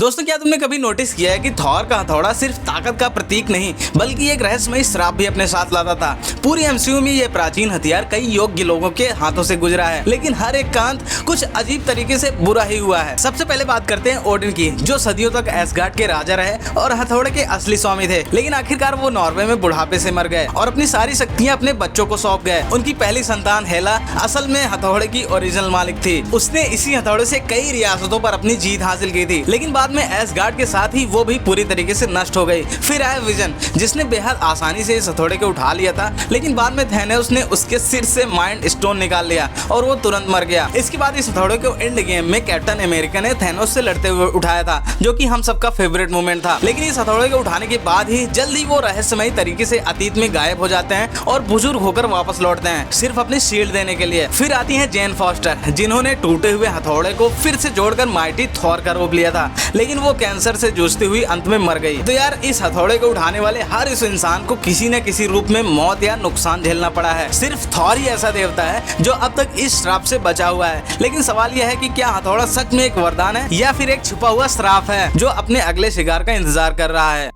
दोस्तों, क्या तुमने कभी नोटिस किया है कि थॉर का हथौड़ा सिर्फ ताकत का प्रतीक नहीं बल्कि एक रहस्यमयी श्राप भी अपने साथ लाता था। पूरी एमसीयू में ये प्राचीन हथियार कई योग्य लोगों के हाथों से गुजरा है, लेकिन हर एक का अंत कुछ अजीब तरीके से बुरा ही हुआ है। सबसे पहले बात करते हैं ओडिन की, जो सदियों तक एसगार्ड के राजा रहे और हथौड़े के असली स्वामी थे। लेकिन आखिरकार वो नॉर्वे में बुढ़ापे से मर गए और अपनी सारी शक्तियां अपने बच्चों को सौंप गए। उनकी पहली संतान हेला असल में हथौड़े की ओरिजिनल मालिक थी। उसने इसी हथौड़े से कई रियासतों पर अपनी जीत हासिल की थी, लेकिन बाद में एसगार्ड के साथ ही वो भी पूरी तरीके से नष्ट हो गई। फिर आया विजन, जिसने बेहद आसानी से इस हथौड़े को उठा लिया था, लेकिन बाद में थैनोस ने उसके सिर से माइंड स्टोन निकाल लिया और वो तुरंत मर गया। इसके बाद इस हथौड़े को एंड गेम में कैप्टन अमेरिका ने थैनोस से लड़ते हुए उठाया था, जो कि हम सबका फेवरेट मोमेंट था। लेकिन इस हथौड़े को उठाने के बाद ही जल्दी वो रहस्यमयी तरीके से अतीत में गायब हो जाते हैं और बुजुर्ग होकर वापस लौटते हैं, सिर्फ अपनी शील्ड देने के लिए। फिर आती है जेन फॉस्टर, जिन्होंने टूटे हुए हथौड़े को फिर से जोड़कर माइटी थॉर का रूप लिया था, लेकिन वो कैंसर से जूझती हुई अंत में मर गई। तो यार, इस हथौड़े को उठाने वाले हर इस इंसान को किसी न किसी रूप में मौत या नुकसान झेलना पड़ा है। सिर्फ थॉर ही ऐसा देवता है जो अब तक इस श्राप से बचा हुआ है। लेकिन सवाल यह है कि क्या हथौड़ा सच में एक वरदान है या फिर एक छुपा हुआ श्राप है जो अपने अगले शिकार का इंतजार कर रहा है।